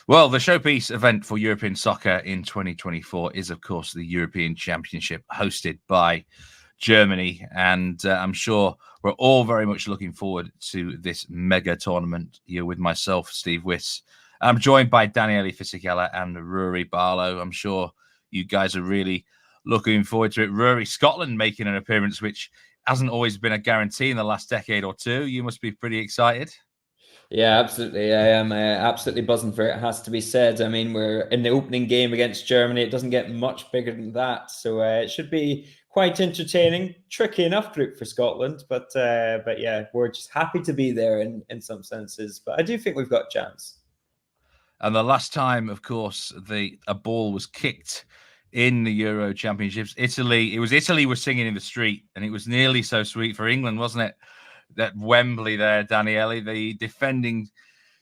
Well, the showpiece event for European soccer in 2024 is, of course, the European Championship hosted by Germany. And I'm sure we're all very much looking forward to this mega tournament here with myself, Steve Wyss. I'm joined by Daniele Fisichela and Ruairidh Barlow. I'm sure you guys are really looking forward to it. Ruairidh, Scotland making an appearance, which hasn't always been a guarantee in the last decade or two. You must be pretty excited. Yeah, absolutely. I am absolutely buzzing for it, has to be said. I mean, we're in the opening game against Germany. It doesn't get much bigger than that. So it should be quite entertaining. Tricky enough group for Scotland. But yeah, we're just happy to be there in some senses. But I do think we've got a chance. And the last time, of course, a ball was kicked in the Euro Championships, Italy was singing in the street, and it was nearly so sweet for England, wasn't it? That Wembley there, Daniele, the defending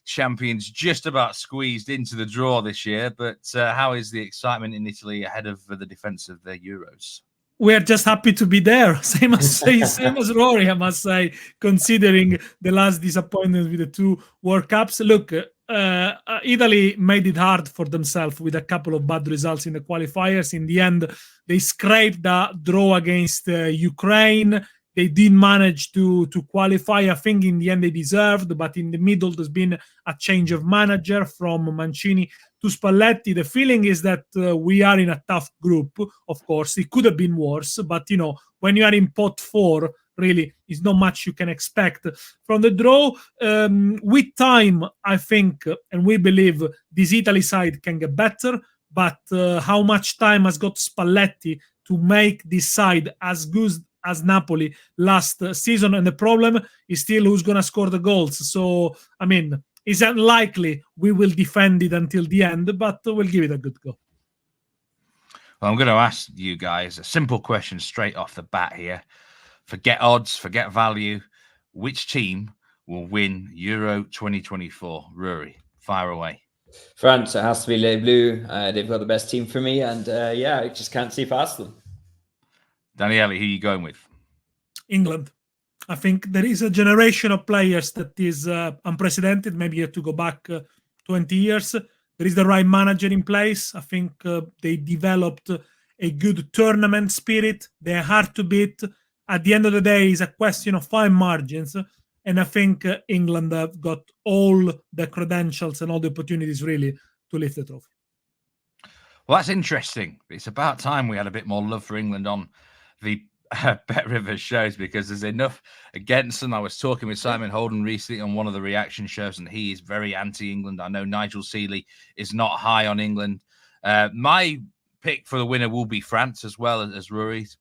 champions, just about squeezed into the draw this year. But how is the excitement in Italy ahead of the defense of the Euros? We're just happy to be there. Same as Rory, I must say, considering the last disappointment with the two World Cups. Look, Italy made it hard for themselves with a couple of bad results in the qualifiers. In the end, they scraped a draw against Ukraine. They didn't manage to qualify. I think in the end they deserved, but in the middle there's been a change of manager from Mancini to Spalletti. The feeling is that we are in a tough group. Of course, it could have been worse, but when you are in pot 4, really, it's not much you can expect from the draw. With time, I think, and we believe this Italy side can get better. But how much time has got Spalletti to make this side as good as Napoli last season? And the problem is still who's going to score the goals. So, I mean, it's unlikely we will defend it until the end, but we'll give it a good go. Well, I'm going to ask you guys a simple question straight off the bat here. Forget odds, forget value. Which team will win Euro 2024? Ruairidh, fire away. France, it has to be Les Bleus. They've got the best team for me. And yeah, I just can't see past them. Daniele, who are you going with? England. I think there is a generation of players that is unprecedented. Maybe you have to go back 20 years. There is the right manager in place. I think they developed a good tournament spirit. They are hard to beat. At the end of the day, it's a question of fine margins. And I think England have got all the credentials and all the opportunities really to lift the trophy. Well, that's interesting. It's about time we had a bit more love for England on the Bet Rivers shows, because there's enough against them. I was talking with Simon Holden recently on one of the reaction shows, and he is very anti-England. I know Nigel Seeley is not high on England. My pick for the winner will be France as well as Ruairidh.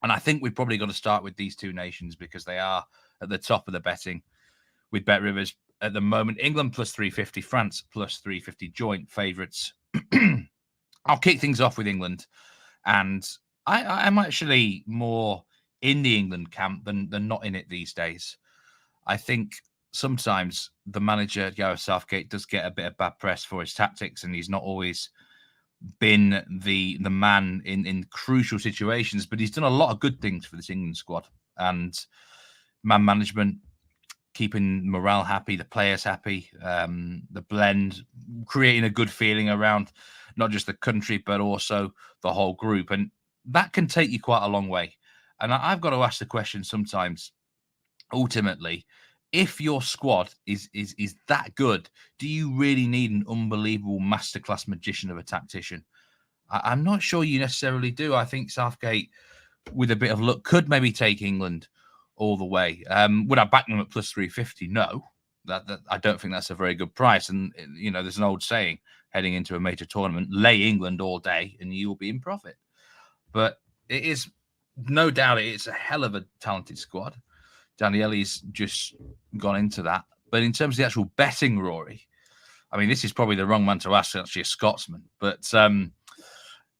And I think we've probably got to start with these two nations because they are at the top of the betting with Bet Rivers at the moment. England plus 350, France plus 350, joint favourites. I'll kick things off with England, and I'm actually more in the England camp than not in it these days. I think sometimes the manager, Gareth Southgate, does get a bit of bad press for his tactics, and he's not always been the man in crucial situations, but he's done a lot of good things for this England squad. And man management, keeping morale happy, the players happy, the blend, creating a good feeling around not just the country, but also the whole group. And that can take you quite a long way. And I've got to ask the question sometimes, ultimately, if your squad is that good, do you really need an unbelievable masterclass magician of a tactician? I'm not sure you necessarily do. I think Southgate, with a bit of luck, could maybe take England all the way. Would I back them at plus 350? No. That I don't think that's a very good price. And, there's an old saying, heading into a major tournament, lay England all day and you will be in profit. But it is, no doubt, it's a hell of a talented squad. Daniele's just gone into that. But in terms of the actual betting, Rory, I mean, this is probably the wrong man to ask, actually, a Scotsman. But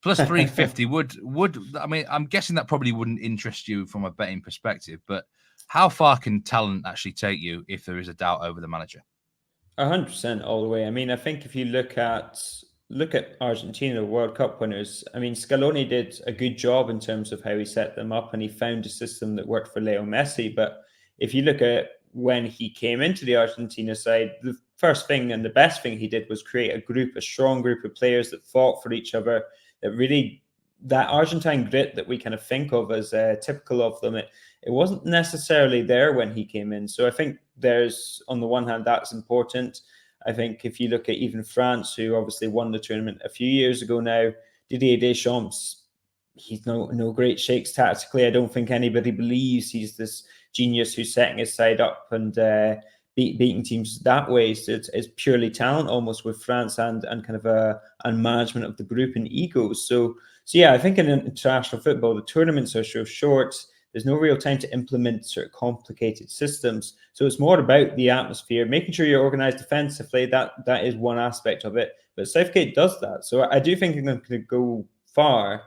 plus 350 would I mean, I'm guessing that probably wouldn't interest you from a betting perspective. But how far can talent actually take you if there is a doubt over the manager? 100% all the way. I mean, I think if you look at Argentina, World Cup winners, I mean, Scaloni did a good job in terms of how he set them up, and he found a system that worked for Leo Messi. But if you look at when he came into the Argentina side, the first thing and the best thing he did was create a strong group of players that fought for each other, that really, that Argentine grit that we kind of think of as typical of them, it wasn't necessarily there when he came in. So I think there's, on the one hand, that's important. I think if you look at even France, who obviously won the tournament a few years ago now, Didier Deschamps, he's no great shakes tactically. I don't think anybody believes he's this genius who's setting his side up and beating teams that way. So it's purely talent almost with France and kind of a management of the group and egos. So yeah, I think in international football, the tournaments are so short. There's no real time to implement sort of complicated systems. So it's more about the atmosphere, making sure you're organized defensively. That is one aspect of it. But Southgate does that. So I do think England could go far.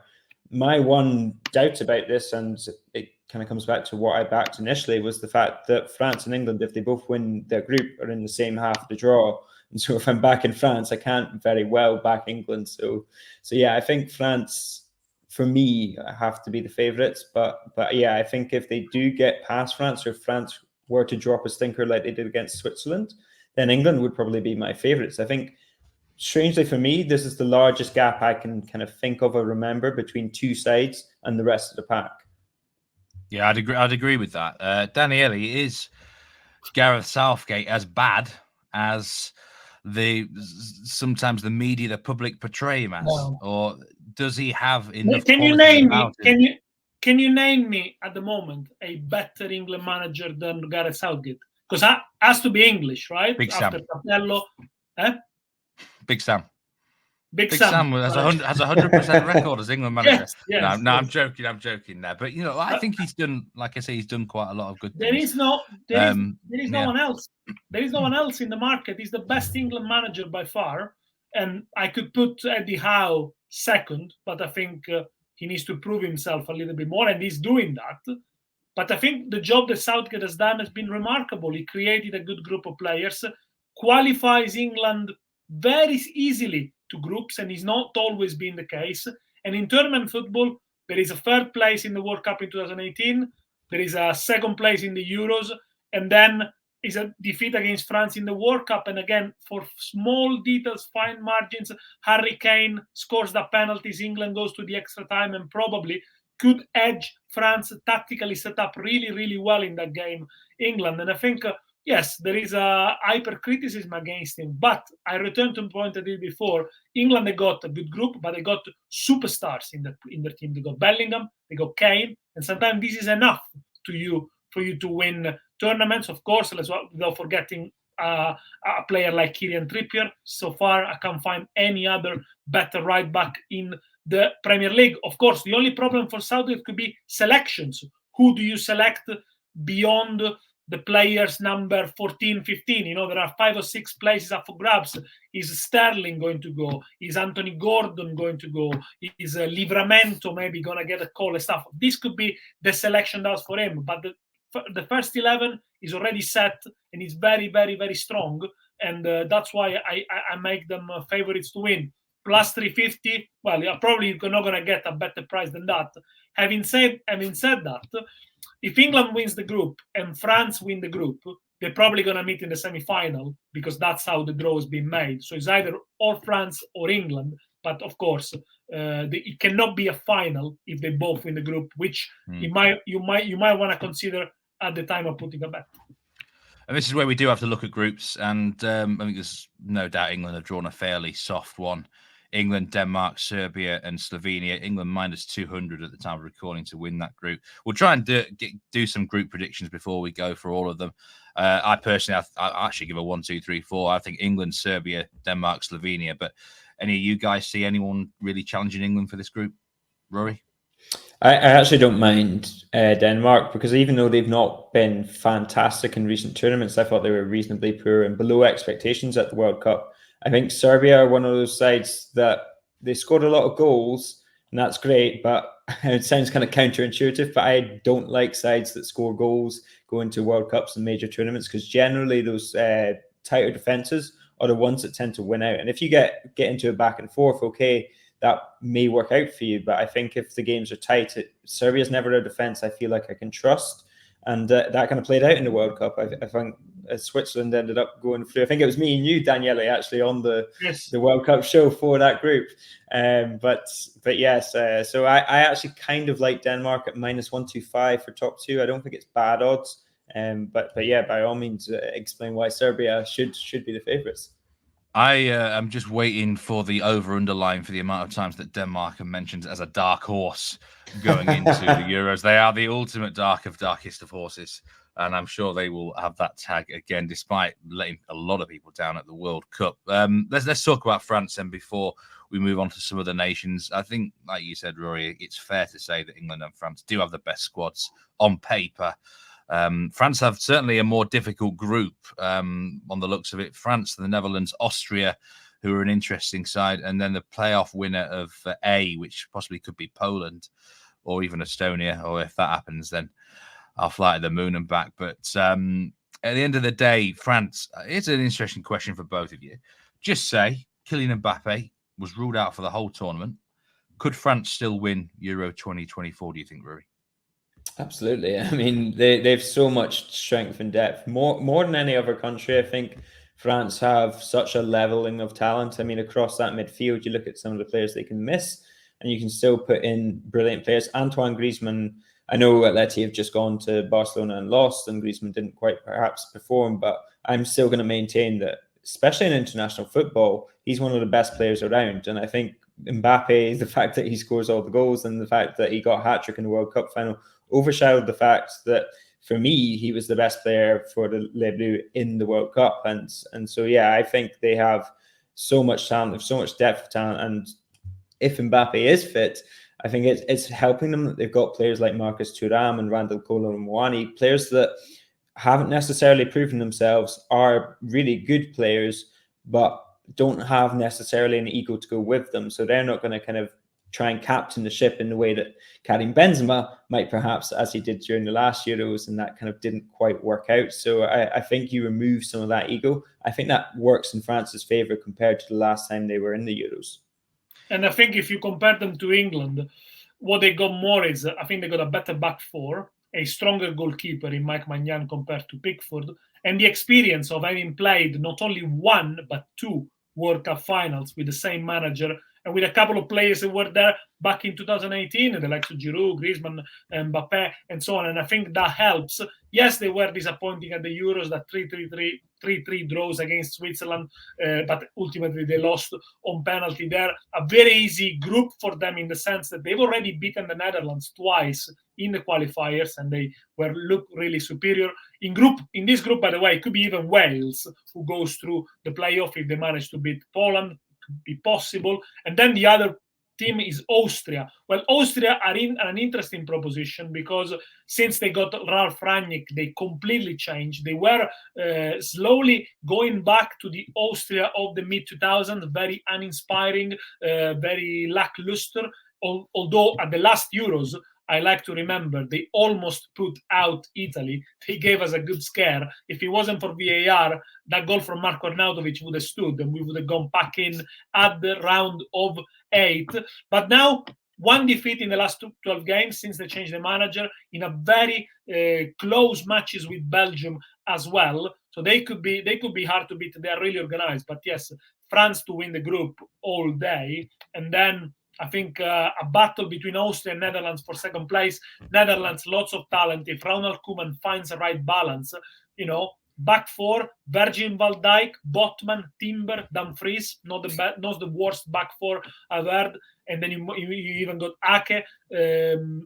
My one doubt about this, and it kind of comes back to what I backed initially, was the fact that France and England, if they both win their group, are in the same half of the draw. And so if I'm back in France, I can't very well back England. So yeah, I think France, for me, have to be the favourites. But yeah, I think if they do get past France, or if France were to drop a stinker like they did against Switzerland, then England would probably be my favourites. I think, strangely for me, this is the largest gap I can kind of think of or remember between two sides and the rest of the pack. Yeah, I'd agree with that. Daniele, is Gareth Southgate as bad as sometimes the media, the public portray him as, or does he have enough? Can you name me? Can you name me at the moment a better England manager than Gareth Southgate? Because it has to be English, right? Big After Sam. Capello, Big Sam. Big Sam has 100% record as England manager. Yes, no, I'm joking there. But I think he's done, like I say, he's done quite a lot of good things. There is no one else. There is no one else in the market. He's the best England manager by far, and I could put Eddie Howe second, but I think he needs to prove himself a little bit more, and he's doing that. But I think the job that Southgate has done has been remarkable. He created a good group of players, qualifies England very easily to groups, and it's not always been the case. And in tournament football, there is a third place in the World Cup in 2018, there is a second place in the Euros, and then is a defeat against France in the World Cup. And again, for small details, fine margins, Harry Kane scores the penalties, England goes to the extra time, and probably could edge France tactically set up really, really well in that game, England. And I think, yes, there is a hyper-criticism against him. But I return to the point I did before. England, they got a good group, but they got superstars in their team. They got Bellingham, they got Kane, and sometimes this is enough for you to win tournaments. Of course, without forgetting a player like Kieran Trippier. So far, I can't find any other better right back in the Premier League. Of course, the only problem for Southgate could be selections. Who do you select beyond the players number 14, 15? There are 5 or 6 places up for grabs. Is Sterling going to go? Is Anthony Gordon going to go? Is Livramento maybe going to get a call and stuff? This could be the selection that's for him. But the first 11 is already set, and it's very, very, very strong. And that's why I make them favorites to win. Plus 350, well, you're probably not going to get a better price than that. Having said that, if England wins the group and France win the group, they're probably going to meet in the semi-final, because that's how the draw has been made. So it's either or France or England. But of course, it cannot be a final if they both win the group, which you might want to consider at the time of putting a bet. And this is where we do have to look at groups. And I think there's no doubt England have drawn a fairly soft one. England, Denmark, Serbia, and Slovenia. England minus 200 at the time of recording to win that group. We'll try and do some group predictions before we go for all of them. I personally, I actually give a 1, 2, 3, 4. I think England, Serbia, Denmark, Slovenia. But any of you guys see anyone really challenging England for this group? Rory? I actually don't mind Denmark, because even though they've not been fantastic in recent tournaments, I thought they were reasonably poor and below expectations at the World Cup. I think Serbia are one of those sides that they scored a lot of goals, and that's great, but it sounds kind of counterintuitive, but I don't like sides that score goals go into World Cups and major tournaments, because generally those tighter defenses are the ones that tend to win out. And if you get into a back and forth, okay, that may work out for you. But I think if the games are tight, Serbia's never a defense I feel like I can trust. And that kind of played out in the World Cup. I think Switzerland ended up going through. I think it was me and you, Daniele, actually on the World Cup show for that group. But yes, so I actually kind of like Denmark at -125 for top 2. I don't think it's bad odds. But yeah, by all means, explain why Serbia should be the favourites. I am just waiting for the over-under line for the amount of times that Denmark are mentioned as a dark horse going into the Euros. They are the ultimate darkest of horses, and I'm sure they will have that tag again, despite letting a lot of people down at the World Cup. Let's talk about France then before we move on to some other nations. I think, like you said, Rory, it's fair to say that England and France do have the best squads on paper. France have certainly a more difficult group on the looks of it. France, the Netherlands, Austria, who are an interesting side, and then the playoff winner of A, which possibly could be Poland or even Estonia. Or if that happens, then I'll fly to the moon and back. But at the end of the day, France, it's an interesting question for both of you. Just say Kylian Mbappe was ruled out for the whole tournament. Could France still win Euro 2024, do you think, Rory? Absolutely. I mean, they've so much strength and depth, more than any other country. I think France have such a leveling of talent. I mean, across that midfield, you look at some of the players they can miss, and you can still put in brilliant players. Antoine Griezmann, I know Atleti have just gone to Barcelona and lost, and Griezmann didn't quite perhaps perform, but I'm still going to maintain that, especially in international football, he's one of the best players around. And I think Mbappe, the fact that he scores all the goals and the fact that he got a hat-trick in the World Cup final overshadowed the fact that, for me, he was the best player for the Les Bleus in the World Cup. And so, yeah, I think they have so much talent, so much depth of talent. And if Mbappe is fit, I think it's helping them that they've got players like Marcus Thuram and Randall Kolo Muani, players that haven't necessarily proven themselves, are really good players, but don't have necessarily an ego to go with them. So they're not going to kind of try and captain the ship in the way that Karim Benzema might, perhaps, as he did during the last Euros, and that kind of didn't quite work out. So I think you remove some of that ego. I think that works in France's favour compared to the last time they were in the Euros. And I think if you compare them to England, what they got more is, I think they got a better back four, a stronger goalkeeper in Mike Maignan compared to Pickford, and the experience of having played not only one, but two World Cup finals with the same manager, and with a couple of players who were there back in 2018, the likes of Giroud, Griezmann, Mbappe, and so on. And I think that helps. Yes, they were disappointing at the Euros, that 3-3 draws against Switzerland, but ultimately they lost on penalty there. A very easy group for them in the sense that they've already beaten the Netherlands twice in the qualifiers, and they look really superior. In this group, by the way, it could be even Wales who goes through the playoff if they manage to beat Poland. Could be possible. And then the other team is Austria. Well, Austria are in an interesting proposition because since they got Ralf Rangnick, they completely changed. They were slowly going back to the Austria of the mid-2000s, very uninspiring, very lackluster. Although at the last Euros, I like to remember, they almost put out Italy. They gave us a good scare. If it wasn't for VAR, that goal from Marko Arnautovic would have stood and we would have gone back in at the round of 8. But now, one defeat in the last 12 games since they changed the manager, in a very close matches with Belgium as well. So they could be hard to beat. They are really organized. But yes, France to win the group all day. And then I think a battle between Austria and Netherlands for second place. Netherlands, lots of talent. If Ronald Koeman finds the right balance, back four, Virgin van Dijk, Botman, Timber, Dumfries, not the worst back four I've heard. And then you even got Ake,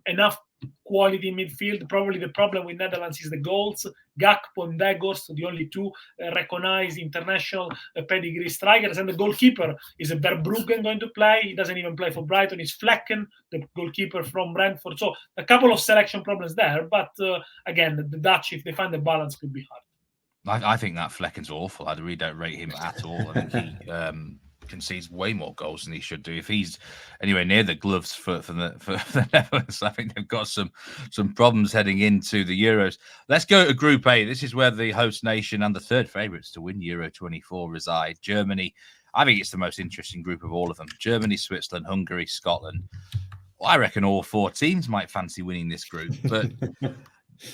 enough quality in midfield. Probably the problem with Netherlands is the goals. Gakpo and Weghorst, the only two recognized international pedigree strikers. And the goalkeeper is a Verbruggen going to play. He doesn't even play for Brighton. It's Flecken, the goalkeeper from Brentford. So a couple of selection problems there. But again, the Dutch, if they find the balance, could be hard. I think that Flecken's awful. I really don't rate him at all. I think he concedes way more goals than he should do. If he's anywhere near the gloves for the Netherlands, I think they've got some problems heading into the Euros. Let's go to Group A. This is where the host nation and the third favourites to win Euro 24 reside. Germany. I think it's the most interesting group of all of them. Germany, Switzerland, Hungary, Scotland. Well, I reckon all four teams might fancy winning this group, but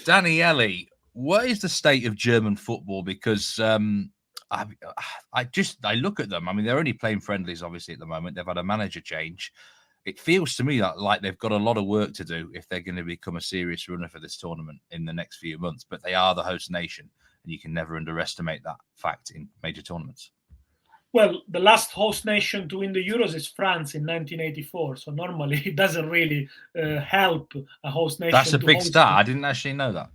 Daniele, what is the state of German football? Because I look at them. I mean, they're only playing friendlies, obviously, at the moment. They've had a manager change. It feels to me like they've got a lot of work to do if they're going to become a serious runner for this tournament in the next few months. But they are the host nation, and you can never underestimate that fact in major tournaments. Well, the last host nation to win the Euros is France in 1984. So normally it doesn't really help a host nation. That's a big start. I didn't actually know that.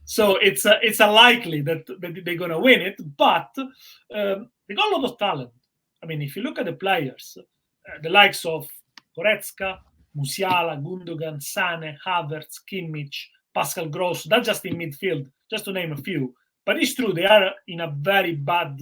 So it's unlikely that they're going to win it, but they got a lot of talent. I mean, if you look at the players, the likes of Goretzka, Musiala, Gundogan, Sane, Havertz, Kimmich, Pascal Gross, that's just in midfield, just to name a few. But it's true, they are in a very bad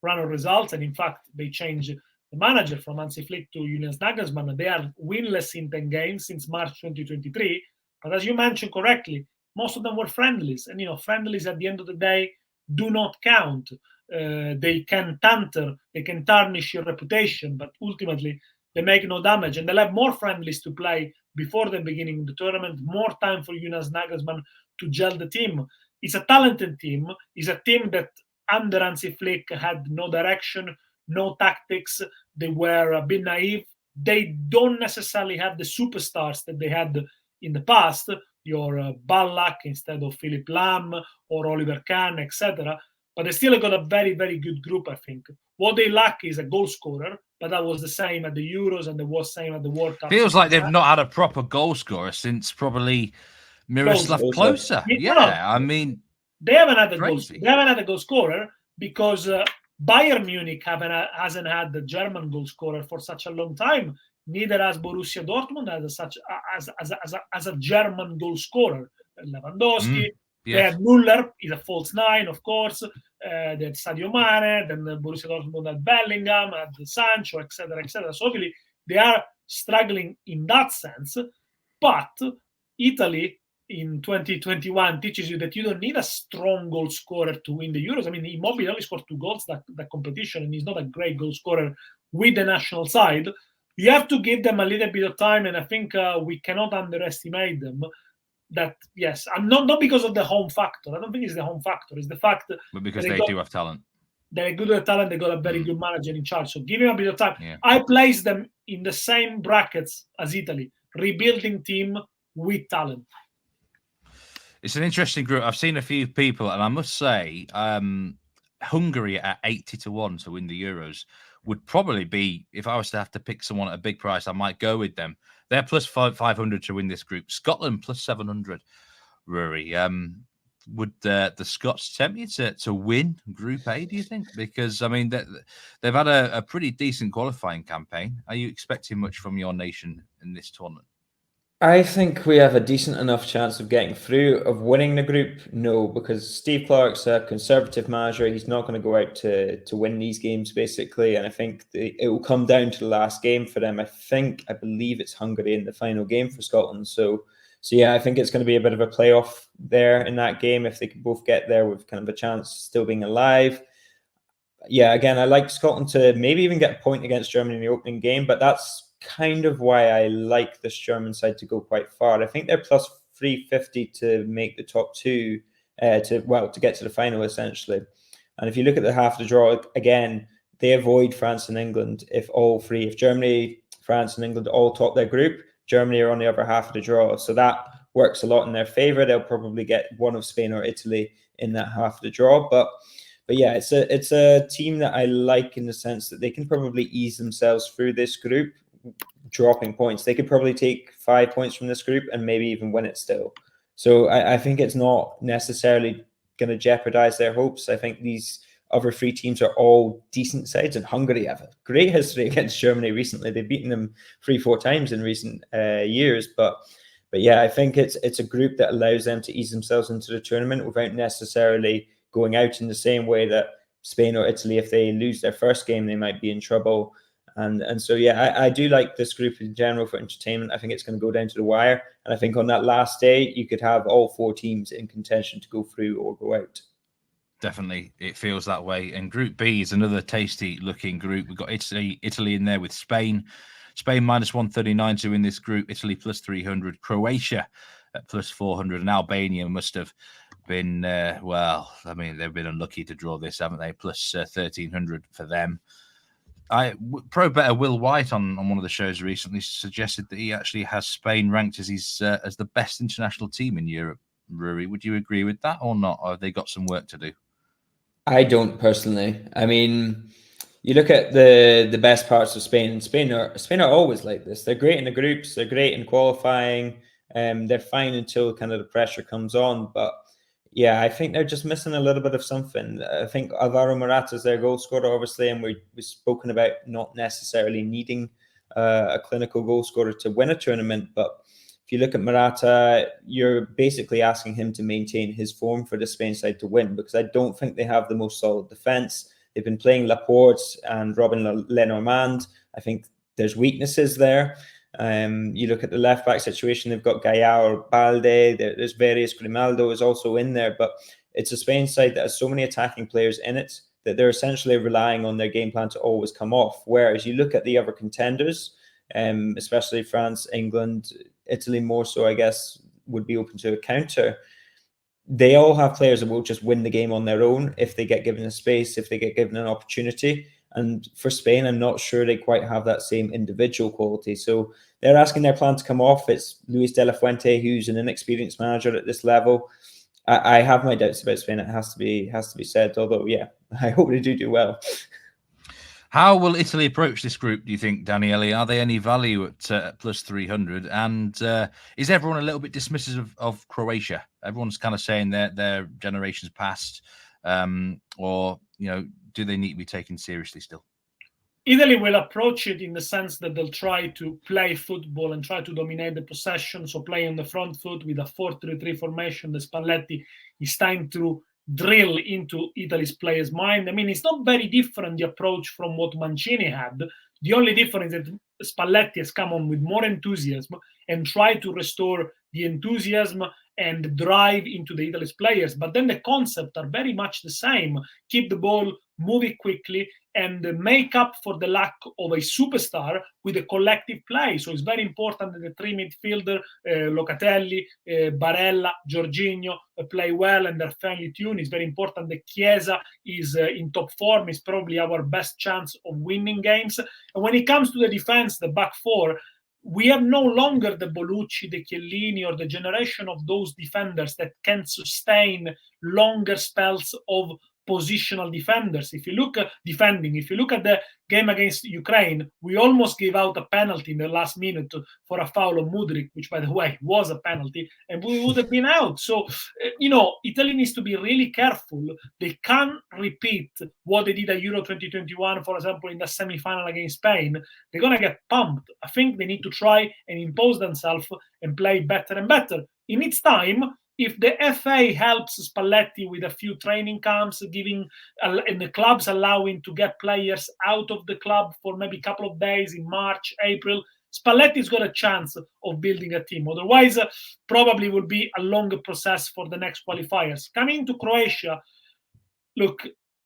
run of results, and in fact, they changed the manager from Hansi Flick to Julian Nagelsmann. They are winless in 10 games since March 2023. But as you mentioned correctly, most of them were friendlies, and friendlies at the end of the day do not count. They can they can tarnish your reputation, but ultimately they make no damage, and they'll have more friendlies to play before the beginning of the tournament, more time for Jonas Nagelsmann to gel the team. It's a talented team. It's a team that under Hansi Flick had no direction, no tactics. They were a bit naive. They don't necessarily have the superstars that they had in the past, your Ballack instead of Philip Lahm or Oliver Kahn, etc. But they still got a very, very good group, I think. What they lack is a goal scorer, but that was the same at the Euros and it was the same at the World Cup. Feels like they've not had a proper goal scorer since probably Miroslav Klose. Yeah, I mean, they haven't had a goal scorer because Bayern Munich hasn't had the German goal scorer for such a long time. Neither has Borussia Dortmund as a German goal scorer. Lewandowski, they had Müller, he's a false nine, of course. They had Sadio Mane, then Borussia Dortmund had Bellingham, had Sancho, etc., etc. So obviously they are struggling in that sense. But Italy in 2021 teaches you that you don't need a strong goal scorer to win the Euros. I mean, Immobile only scored 2 goals that competition, and he's not a great goal scorer with the national side. You have to give them a little bit of time, and I think we cannot underestimate them. That yes, I'm not because of the home factor. I don't think it's the home factor. It's the fact that but because they do have talent. They're good at talent. They got a very good manager in charge. So give him a bit of time. Yeah. I place them in the same brackets as Italy, rebuilding team with talent. It's an interesting group. I've seen a few people, and I must say, Hungary at 80-1 to win the Euros would probably be, if I was to have to pick someone at a big price, I might go with them. They're plus 500 to win this group. Scotland plus 700. Ruairidh, would the Scots tempt you to win Group A, do you think? Because, I mean, they've had a pretty decent qualifying campaign. Are you expecting much from your nation in this tournament? I think we have a decent enough chance of getting through. Of winning the group, no, because Steve Clarke's a conservative manager. He's not going to go out to win these games, basically. And I think it will come down to the last game for them. I believe it's Hungary in the final game for Scotland. So yeah, I think it's going to be a bit of a playoff there in that game. If they can both get there with kind of a chance still being alive. Yeah, again, I like Scotland to maybe even get a point against Germany in the opening game, but that's kind of why I like this German side to go quite far. I think they're plus 350 to make the top 2 to get to the final, essentially. And if you look at the half of the draw, again, they avoid France and England if Germany, France and England all top their group, Germany are on the other half of the draw. So that works a lot in their favor. They'll probably get one of Spain or Italy in that half of the draw. But yeah, it's a team that I like in the sense that they can probably ease themselves through this group, dropping points. They could probably take 5 points from this group and maybe even win it still. So I think it's not necessarily going to jeopardize their hopes. I think these other 3 teams are all decent sides, and Hungary have a great history against Germany recently. They've beaten them 3-4 times in recent years. But yeah, I think it's a group that allows them to ease themselves into the tournament without necessarily going out in the same way that Spain or Italy, if they lose their first game, they might be in trouble. And so, yeah, I do like this group in general for entertainment. I think it's going to go down to the wire. And I think on that last day, you could have all 4 teams in contention to go through or go out. Definitely, it feels that way. And Group B is another tasty-looking group. We've got Italy in there with Spain. Spain minus 139 to win this group. Italy plus 300. Croatia at plus 400, and Albania must have been, well, I mean, they've been unlucky to draw this, haven't they? Plus 1,300 for them. Pro Better Will White on one of the shows recently suggested that he actually has Spain ranked as as the best international team in Europe. Ruairidh, would you agree with that or not? Or have they got some work to do? I don't personally. I mean, you look at the best parts of Spain, and Spain are always like this. They're great in the groups. They're great in qualifying. They're fine until kind of the pressure comes on. But yeah, I think they're just missing a little bit of something. I think Alvaro Morata's their goal scorer, obviously, and we've spoken about not necessarily needing a clinical goal scorer to win a tournament. But if you look at Morata, you're basically asking him to maintain his form for the Spain side to win, because I don't think they have the most solid defence. They've been playing Laporte and Robin Lenormand. I think there's weaknesses there. You look at the left back situation, they've got Gaya or Balde, there's various, Grimaldo is also in there, but it's a Spain side that has so many attacking players in it that they're essentially relying on their game plan to always come off. Whereas you look at the other contenders, especially France, England, Italy more so, I guess, would be open to a counter. They all have players that will just win the game on their own if they get given a space, if they get given an opportunity. And for Spain, I'm not sure they quite have that same individual quality. So they're asking their plan to come off. It's Luis de la Fuente, who's an inexperienced manager at this level. I have my doubts about Spain. It has to be said. Although, yeah, I hope they do well. How will Italy approach this group, do you think, Daniele? Are they any value at plus 300? And is everyone a little bit dismissive of Croatia? Everyone's kind of saying their generation's past, or, you know, do they need to be taken seriously still? Italy will approach it in the sense that they'll try to play football and try to dominate the possession, so play on the front foot with a 4-3-3 formation that Spalletti is trying to drill into Italy's players' mind. I mean, it's not very different, the approach, from what Mancini had. The only difference is that Spalletti has come on with more enthusiasm and tried to restore the enthusiasm and drive into the Italy's players. But then the concepts are very much the same. Keep the ball, move it quickly, and make up for the lack of a superstar with a collective play. So it's very important that the three midfielder, Locatelli, Barella, Jorginho, play well and they're finely tuned. It's very important that Chiesa is in top form. It's probably our best chance of winning games. And when it comes to the defense, the back four, we have no longer the Bonucci, the Chiellini, or the generation of those defenders that can sustain longer spells of positional defenders. If you look at defending, if you look at the game against Ukraine, we almost gave out a penalty in the last minute for a foul of Mudryk, which, by the way, was a penalty, and we would have been out. So, you know, Italy needs to be really careful. They can't repeat what they did at Euro 2021, for example, in the semi-final against Spain. They're going to get pumped. I think they need to try and impose themselves and play better and better. In its time, if the FA helps Spalletti with a few training camps, giving and the clubs allowing to get players out of the club for maybe a couple of days in March, April, Spalletti's got a chance of building a team. Otherwise, probably will be a longer process for the next qualifiers. Coming to Croatia, look,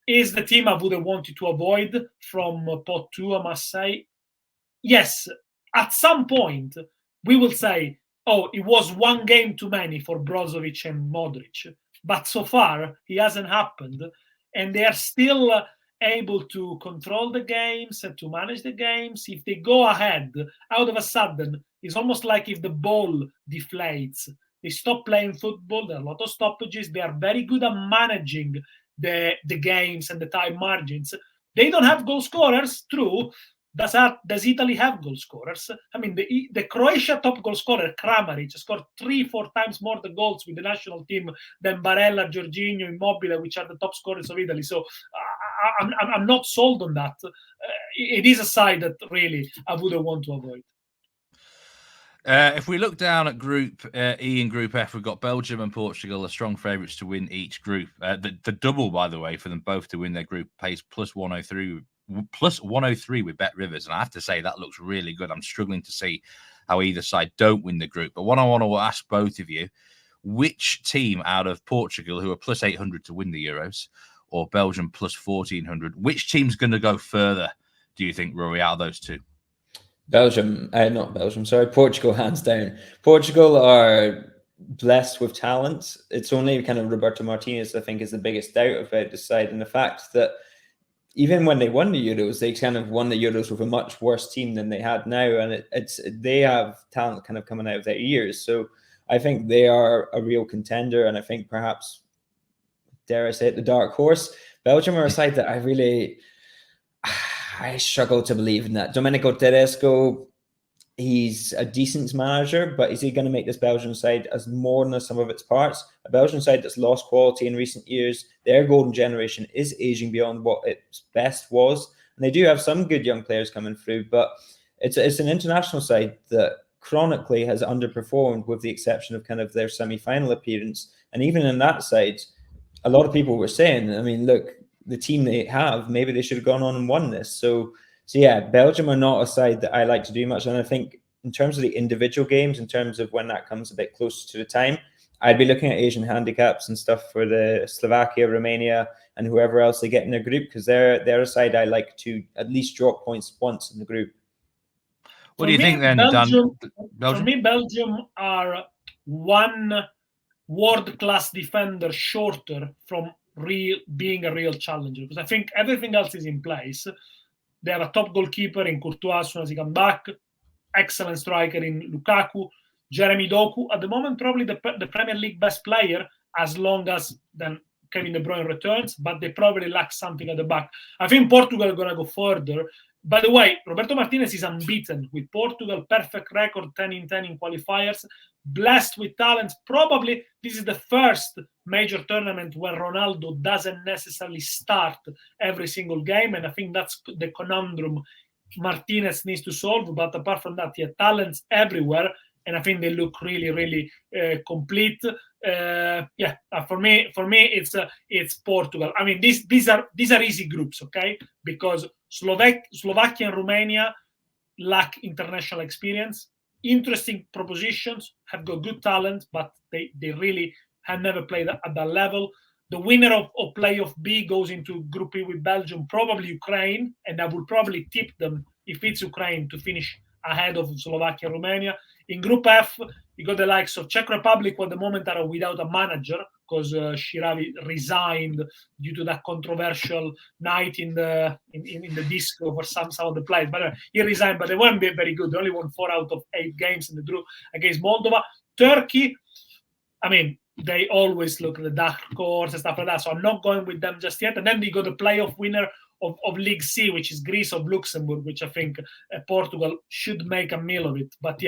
is the team I would have wanted to avoid from pot 2, I must say. Yes, at some point, we will say, oh, it was one game too many for Brozovic and Modric. But so far, it hasn't happened. And they are still able to control the games and to manage the games. If they go ahead, out of a sudden, it's almost like if the ball deflates. They stop playing football. There are a lot of stoppages. They are very good at managing the games and the time margins. They don't have goal scorers, true. Does Italy have goal scorers? I mean, the Croatia top goal scorer, Kramaric, scored 3-4 times more the goals with the national team than Barella, Jorginho, Immobile, which are the top scorers of Italy. So I'm not sold on that. It is a side that really I wouldn't want to avoid. If we look down at Group E and Group F, we've got Belgium and Portugal, are strong favourites to win each group. The double, by the way, for them both to win their group pays plus 103 with Bet Rivers, and I have to say that looks really good. I'm struggling to see how either side don't win the group. But what I want to ask both of you, which team out of Portugal, who are plus 800 to win the Euros, or Belgium plus 1400, which team's going to go further, do you think, Rory, out of those two? Portugal, hands down. Portugal are blessed with talent. It's only kind of Roberto Martinez, I think, is the biggest doubt about this side, and the fact that even when they won the Euros, they kind of won the Euros with a much worse team than they had now, and they have talent kind of coming out of their ears. So I think they are a real contender, and I think perhaps, dare I say it, the dark horse. Belgium are a side that I struggle to believe in that. Domenico Tedesco, he's a decent manager, but is he going to make this Belgian side as more than the sum of its parts? A Belgian side that's lost quality in recent years. Their golden generation is aging beyond what its best was. And they do have some good young players coming through, but it's an international side that chronically has underperformed, with the exception of kind of their semi-final appearance. And even in that side, a lot of people were saying, I mean, look, the team they have, maybe they should have gone on and won this. So yeah, Belgium are not a side that I like to do much. And I think in terms of the individual games, in terms of when that comes a bit closer to the time, I'd be looking at Asian handicaps and stuff for the Slovakia, Romania, and whoever else they get in their group, because they're a side I like to at least drop points once in the group. What do you think then, Belgium? Dan? For me, Belgium are one world-class defender shorter from being a real challenger, because I think everything else is in place. They have a top goalkeeper in Courtois as soon as he comes back, excellent striker in Lukaku, Jeremy Doku, at the moment probably the Premier League best player, as long as then Kevin De Bruyne returns, but they probably lack something at the back. I think Portugal are going to go further. By the way, Roberto Martinez is unbeaten with Portugal, perfect record, 10 in 10 in qualifiers, blessed with talents. Probably this is the first major tournament where Ronaldo doesn't necessarily start every single game, and I think that's the conundrum Martinez needs to solve. But apart from that, he has talents everywhere, and I think they look really, really complete. For me, it's Portugal. I mean, these are easy groups, okay? Because Slovakia and Romania lack international experience. Interesting propositions, have got good talent, but they really have never played at that level. The winner of playoff B goes into Group E with Belgium, probably Ukraine, and I would probably tip them, if it's Ukraine, to finish ahead of Slovakia and Romania. In Group F, you got the likes of Czech Republic, who at the moment are without a manager, because Shiravi resigned due to that controversial night in the disco for some of the players. But he resigned, but they weren't very good. They only won 4 out of 8 games in the group against Moldova. Turkey, I mean, they always look at the dark horse and stuff like that, so I'm not going with them just yet. And then you got the playoff winner of League C, which is Greece of Luxembourg, which I think Portugal should make a meal of it. But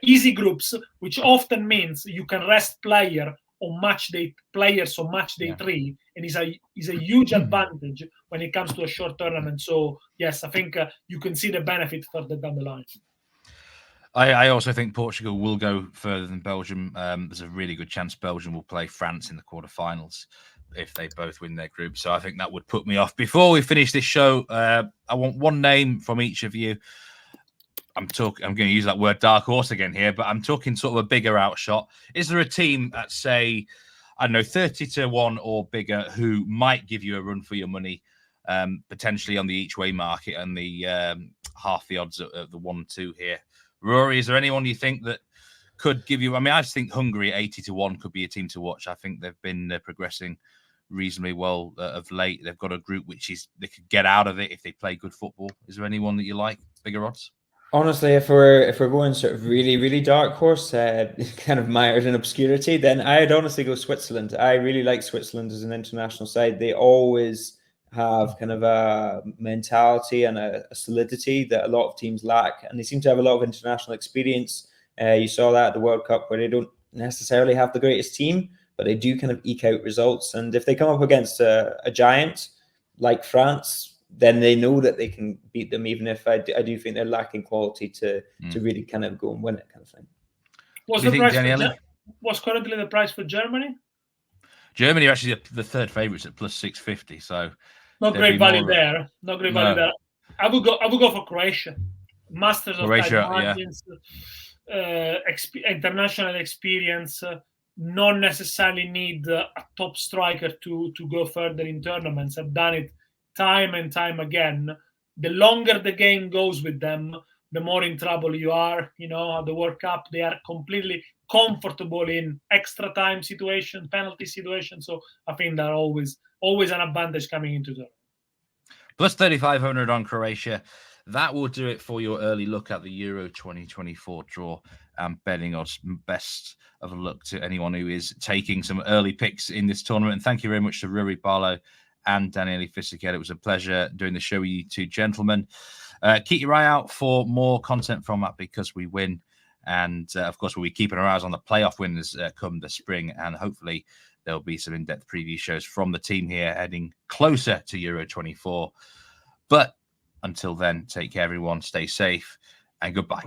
easy groups, which often means you can rest players on match day 3, and is a huge advantage when it comes to a short tournament. So yes, I think you can see the benefit further down the line. I also think Portugal will go further than Belgium. There's a really good chance Belgium will play France in the quarterfinals if they both win their group. So I think that would put me off. Before we finish this show, I want one name from each of you. I'm going to use that word dark horse again here, but I'm talking sort of a bigger outshot. Is there a team at, say, I don't know, 30-1 or bigger who might give you a run for your money, potentially on the each way market and the half the odds of the 1-2 here? Rory, is there anyone you think that could give you? I mean, I just think Hungary at 80-1 could be a team to watch. I think they've been progressing reasonably well of late. They've got a group which is they could get out of it if they play good football. Is there anyone that you like? Bigger odds? Honestly, if we're going sort of really, really dark horse, kind of mired in obscurity, then I'd honestly go Switzerland. I really like Switzerland as an international side. They always have kind of a mentality and a solidity that a lot of teams lack, and they seem to have a lot of international experience. You saw that at the World Cup, where they don't necessarily have the greatest team, but they do kind of eke out results. And if they come up against a giant like France, then they know that they can beat them, even if I do think they're lacking quality to really kind of go and win it, kind of thing. What's currently the price for Germany? Germany are actually the third favourites at plus 650. So not great value there. Not great value there. I would go for Croatia. Masters of Croatia, margins, international experience. Not necessarily need a top striker to go further in tournaments. I've done it time and time again. The longer the game goes with them, the more in trouble you are. At the World Cup, they are completely comfortable in extra time situation, penalty situation. So I think they're always an advantage coming into the Plus 3,500 on Croatia. That will do it for your early look at the Euro 2024 draw and betting odds. Best of luck to anyone who is taking some early picks in this tournament. And thank you very much to Ruairidh, Barlow and Daniele Fisichela. It was a pleasure doing the show with you two gentlemen. Keep your eye out for more content from that Because We Win. And of course, we'll be keeping our eyes on the playoff winners come the spring. And hopefully there'll be some in-depth preview shows from the team here heading closer to Euro 24. But until then, take care, everyone. Stay safe and goodbye.